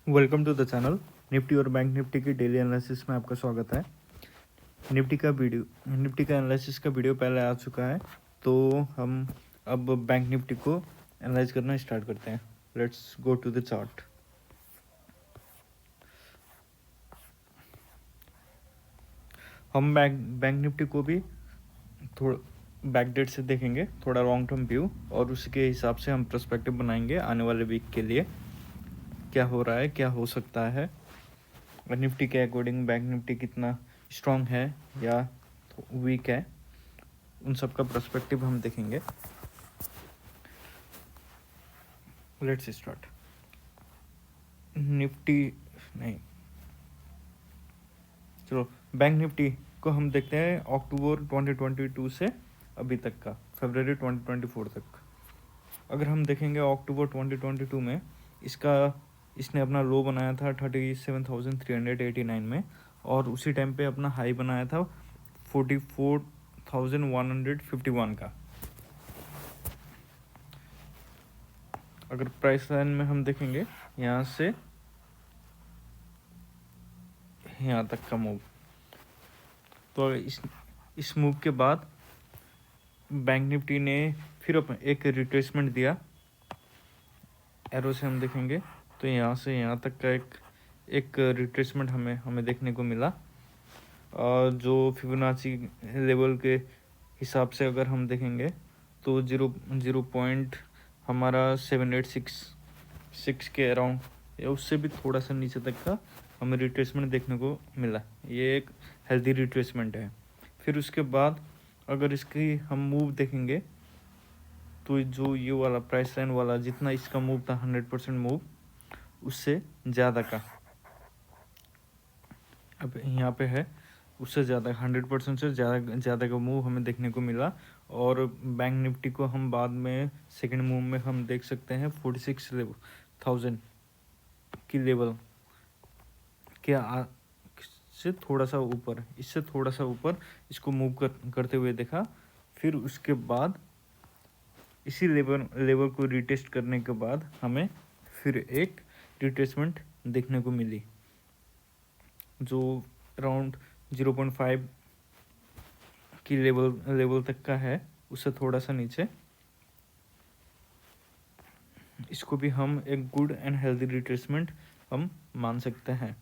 Welcome to the channel. Nifty और bank Nifty की daily analysis में आपका स्वागत है। निफ्टी का एनालिसिस का वीडियो पहले आ चुका है, तो हम अब बैंक निफ्टी को एनालाइज करना स्टार्ट करते हैं। Let's go to the chart. हम बैंक निफ्टी को भी थोड़ा बैकडेट से देखेंगे, थोड़ा लॉन्ग टर्म व्यू, और उसके हिसाब से हम पर्सपेक्टिव बनाएंगे आने वाले वीक के लिए क्या हो रहा है, क्या हो सकता है। निफ्टी के अकॉर्डिंग बैंक निफ्टी कितना स्ट्रांग है या वीक है, उन सब का पर्सपेक्टिव हम देखेंगे। Let's start. निफ्टी नहीं, चलो बैंक निफ्टी को हम देखते हैं अक्टूबर 2022 से अभी तक का, फरवरी 2024 तक। अगर हम देखेंगे अक्टूबर 2022 में इसने अपना लो बनाया था 37,389 में, और उसी टाइम पे अपना हाई बनाया था 44,151 का। अगर प्राइस लाइन में हम देखेंगे यहाँ से यहाँ तक का मूव, तो इस मूव के बाद बैंक निफ्टी ने फिर एक रिट्रेसमेंट दिया। एरो से हम देखेंगे तो यहाँ से यहाँ तक का एक रिट्रेसमेंट हमें देखने को मिला। जो फिबोनाची लेवल के हिसाब से अगर हम देखेंगे तो 0 पॉइंट हमारा 786 के अराउंड या उससे भी थोड़ा सा नीचे तक का हमें रिट्रेसमेंट देखने को मिला। ये एक हेल्दी रिट्रेसमेंट है। फिर उसके बाद अगर इसकी हम मूव देखेंगे तो जो ये वाला प्राइस लाइन वाला जितना इसका मूव था 100% मूव, उससे ज़्यादा का अब यहाँ पे है, उससे ज़्यादा 100% से ज़्यादा का मूव हमें देखने को मिला। और बैंक निफ्टी को हम बाद में सेकंड मूव में हम देख सकते हैं 46,000 की लेवल के से थोड़ा सा ऊपर, इससे थोड़ा सा ऊपर इसको मूव करते हुए देखा। फिर उसके बाद इसी लेवल को रिटेस्ट करने के बाद हमें फिर एक रिट्रेसमेंट देखने को मिली जो अराउंड 0.5 की लेवल तक का है, उससे थोड़ा सा नीचे। इसको भी हम एक गुड एंड हेल्दी रिट्रेसमेंट हम मान सकते हैं।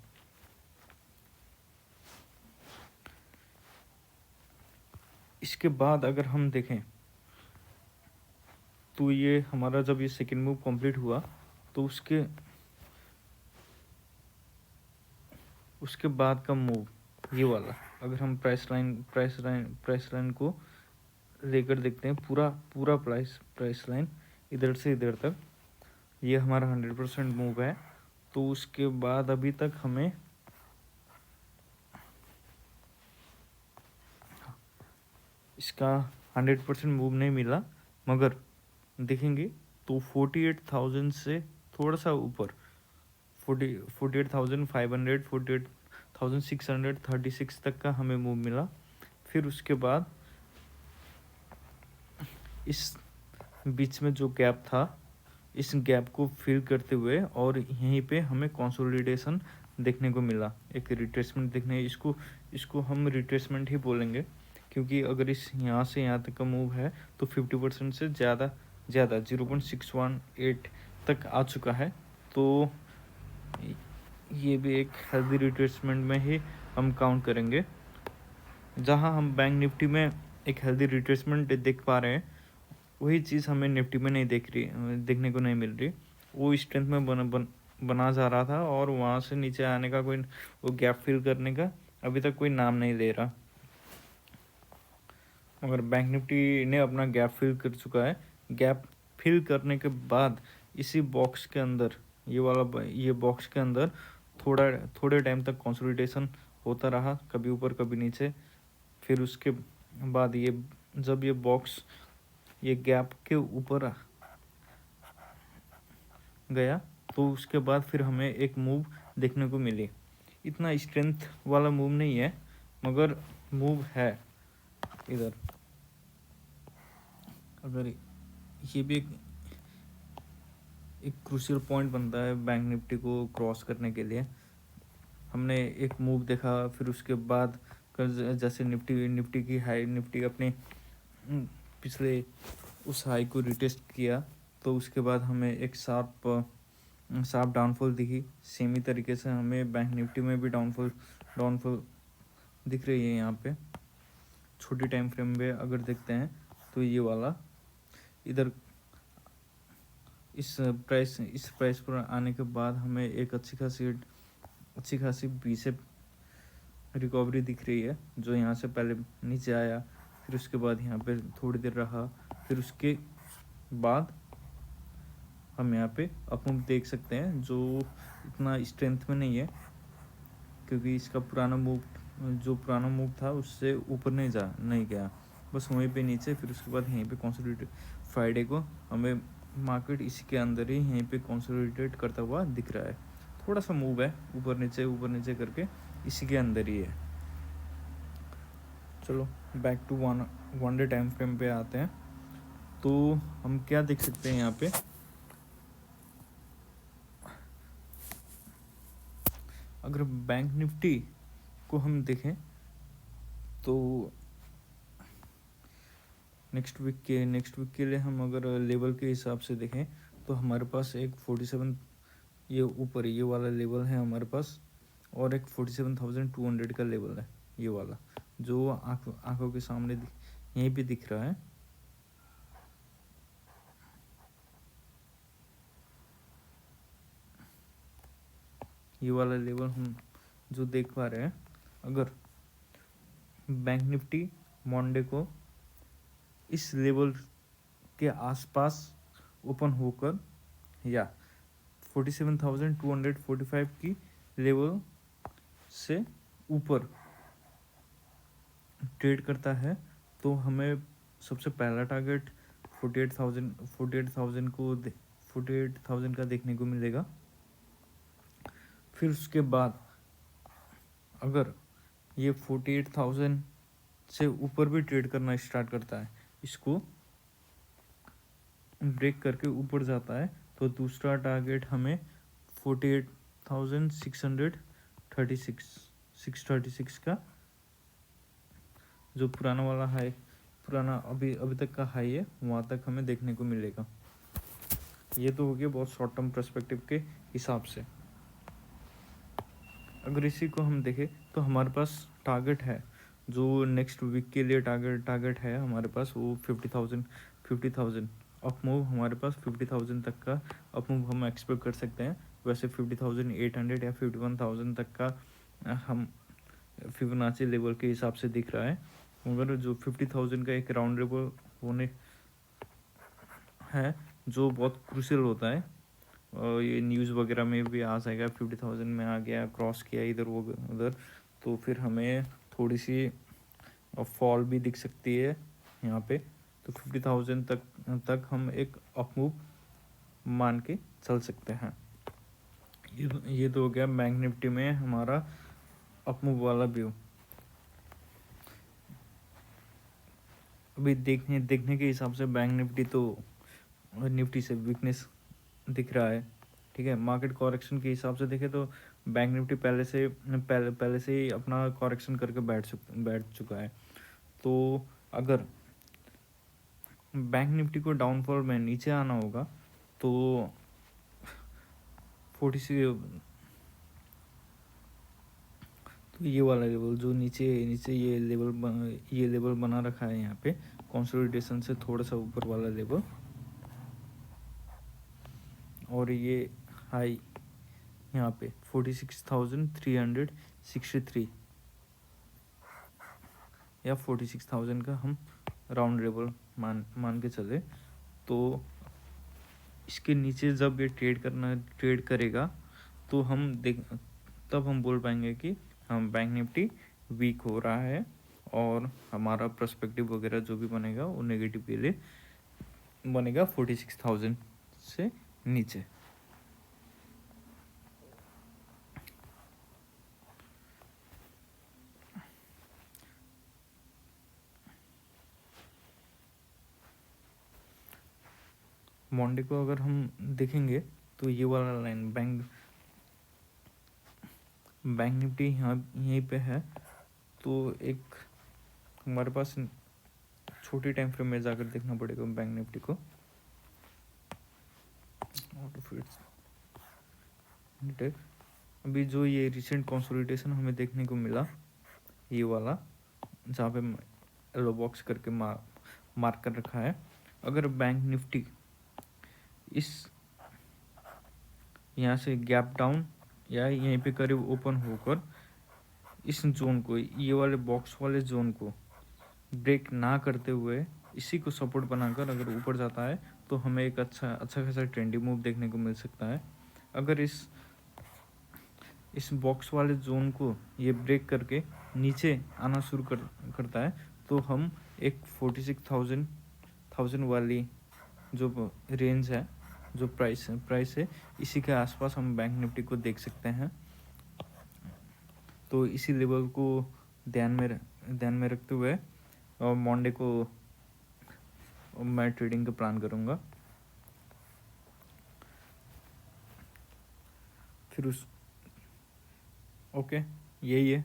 इसके बाद अगर हम देखें तो ये हमारा जब ये सेकेंड मूव कंप्लीट हुआ तो उसके बाद का मूव ये वाला, अगर हम प्राइस लाइन को लेकर देखते हैं, पूरा प्राइस लाइन इधर से इधर तक, ये हमारा 100% मूव है। तो उसके बाद अभी तक हमें इसका 100% मूव नहीं मिला, मगर देखेंगे तो 48,000 से थोड़ा सा ऊपर 48,500 48,636 तक का हमें मूव मिला। फिर उसके बाद इस बीच में जो गैप था, इस गैप को फिल करते हुए और यहीं पे हमें कंसोलिडेशन देखने को मिला, एक रिट्रेसमेंट इसको हम रिट्रेसमेंट ही बोलेंगे, क्योंकि अगर इस यहाँ से यहाँ तक का मूव है तो 50% से ज़्यादा 0.618 तक आ चुका है। तो ये भी एक हेल्दी रिट्रेसमेंट में ही हम काउंट करेंगे। जहाँ हम बैंक निफ्टी में एक हेल्दी रिट्रेसमेंट देख पा रहे हैं, वही चीज़ हमें निफ्टी में नहीं देखने को नहीं मिल रही। वो स्ट्रेंथ में बना जा रहा था और वहाँ से नीचे आने का कोई, वो गैप फिल करने का अभी तक कोई नाम नहीं ले रहा। मगर बैंक निफ्टी ने अपना गैप फिल कर चुका है। गैप फिल करने के बाद इसी बॉक्स के अंदर, ये बॉक्स के अंदर थोड़े टाइम तक कंसोलिडेशन होता रहा, कभी ऊपर कभी नीचे। फिर उसके बाद जब ये गैप के ऊपर गया तो उसके बाद फिर हमें एक मूव देखने को मिली। इतना स्ट्रेंथ वाला मूव नहीं है, मगर मूव है इधर। अगर ये भी एक क्रूशियल पॉइंट बनता है बैंक निफ्टी को क्रॉस करने के लिए। हमने एक मूव देखा, फिर उसके बाद जैसे निफ्टी निफ्टी की हाई निफ्टी अपने पिछले उस हाई को रिटेस्ट किया, तो उसके बाद हमें एक शार्प डाउनफॉल दिखी। सेम ही तरीके से हमें बैंक निफ्टी में भी डाउनफॉल दिख रही है। यहाँ पे छोटी टाइम फ्रेम में अगर देखते हैं तो ये वाला इधर इस प्राइस पर आने के बाद हमें एक अच्छी खासी बी से रिकवरी दिख रही है, जो यहाँ से पहले नीचे आया, फिर उसके बाद यहाँ पे थोड़ी देर रहा, फिर उसके बाद हम यहाँ पे अपमूव देख सकते हैं, जो इतना स्ट्रेंथ में नहीं है, क्योंकि इसका पुराना मूव था उससे ऊपर नहीं गया, बस वहीं पे नीचे। फिर उसके बाद यहीं पे कंसोलिडेट फ्राइडे को हमें मार्केट इसी के अंदर ही यहीं पे कंसोलिडेट करता हुआ दिख रहा है। थोड़ा सा मूव है ऊपर नीचे करके, इसी के अंदर ही है। चलो back to one day time frame पे आते हैं। तो हम क्या देख सकते हैं यहाँ पे, अगर बैंक निफ्टी को हम देखें तो नेक्स्ट वीक के लिए हम अगर लेवल के हिसाब से देखें तो हमारे पास एक 47, ये ऊपर ये वाला लेवल है हमारे पास, और एक 47,200 का लेवल है, ये वाला जो आंखों के सामने यहीं पे दिख रहा है। ये वाला लेवल हम जो देख पा रहे हैं, अगर बैंक निफ्टी मंडे को इस लेवल के आसपास ओपन होकर या 47,245 की लेवल से ऊपर ट्रेड करता है, तो हमें सबसे पहला टारगेट 48,000 का देखने को मिलेगा। फिर उसके बाद अगर ये 48,000 से ऊपर भी ट्रेड करना स्टार्ट करता है, इसको ब्रेक करके ऊपर जाता है, तो दूसरा टारगेट हमें 48,636 का, जो पुराना अभी तक का हाई है, वहाँ तक हमें देखने को मिलेगा। ये तो हो गया बहुत शॉर्ट टर्म पर्सपेक्टिव के हिसाब से। अगर इसी को हम देखें तो हमारे पास टारगेट है, जो नेक्स्ट वीक के लिए टारगेट है हमारे पास, वो 50,000 अप मूव हमारे पास 50,000 तक का अप मूव हम एक्सपेक्ट कर सकते हैं। वैसे 50,800 या 51,000 तक का हम फिबोनाची लेवल के हिसाब से दिख रहा है, मगर जो 50,000 का एक राउंड लेवल होने है, जो बहुत क्रूशियल होता है, और ये न्यूज़ वगैरह में भी आ जाएगा 50,000 में आ गया, क्रॉस किया इधर वो उधर, तो फिर हमें थोड़ी सी फॉल भी दिख सकती है यहाँ पे। तो 50,000 तक हम एक अप मूव मान के चल सकते हैं। ये तो हो गया बैंक निफ्टी में हमारा अप मूव वाला व्यू। अभी देखने के हिसाब से बैंक निफ्टी से वीकनेस दिख रहा है, ठीक है। मार्केट कॉरेक्शन के हिसाब से देखें तो बैंक निफ्टी पहले से ही अपना कॉरेक्शन करके बैठ चुका है। तो अगर बैंक निफ्टी को डाउनफॉल में नीचे आना होगा तो 46, तो ये वाला लेवल जो नीचे ये लेवल बना रखा है यहाँ पे, कंसोलिडेशन से थोड़ा सा ऊपर वाला लेवल, और ये हाई यहाँ पे 46,363 या 46,000 का हम राउंड लेवल मान के चले। तो इसके नीचे जब ये ट्रेड करेगा तो तब हम बोल पाएंगे कि हम बैंक निफ्टी वीक हो रहा है, और हमारा पर्सपेक्टिव वगैरह जो भी बनेगा वो नेगेटिव के लिए बनेगा 46,000 से नीचे। मंडे को अगर हम देखेंगे तो ये वाला लाइन बैंक निफ्टी यहाँ यहीं पे है, तो एक हमारे पास छोटी टाइम फ्रेम में जाकर देखना पड़ेगा बैंक निफ्टी को। और फिर अभी जो ये रिसेंट कंसोलिडेशन हमें देखने को मिला, ये वाला जहाँ पे येलो बॉक्स करके मार्क कर रखा है, अगर बैंक निफ्टी इस यहाँ से गैप डाउन या यहीं पे करीब ओपन होकर इस जोन को, ये वाले बॉक्स वाले जोन को ब्रेक ना करते हुए इसी को सपोर्ट बनाकर अगर ऊपर जाता है तो हमें एक अच्छा खासा ट्रेंडी मूव देखने को मिल सकता है। अगर इस बॉक्स वाले जोन को ये ब्रेक करके नीचे आना शुरू करता है तो हम एक 46,000 वाली जो रेंज है, जो प्राइस है, इसी के आसपास हम बैंक निफ्टी को देख सकते हैं। तो इसी लेवल को ध्यान में रखते हुए और मंडे को मैं ट्रेडिंग का प्लान करूँगा। फिर ओके, यही है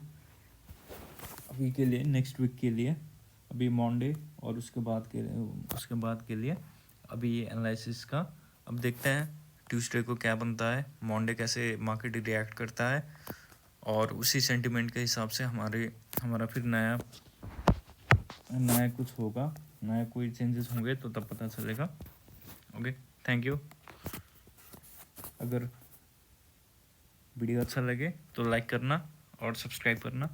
अभी के लिए, नेक्स्ट वीक के लिए, अभी मंडे और उसके बाद के लिए अभी ये एनालिसिस का। अब देखते हैं ट्यूसडे को क्या बनता है, मंडे कैसे मार्केट रिएक्ट करता है, और उसी सेंटिमेंट के हिसाब से हमारा फिर नया कुछ होगा, नया कोई चेंजेस होंगे तो तब पता चलेगा। Okay, thank you. अगर वीडियो अच्छा लगे तो लाइक करना और सब्सक्राइब करना।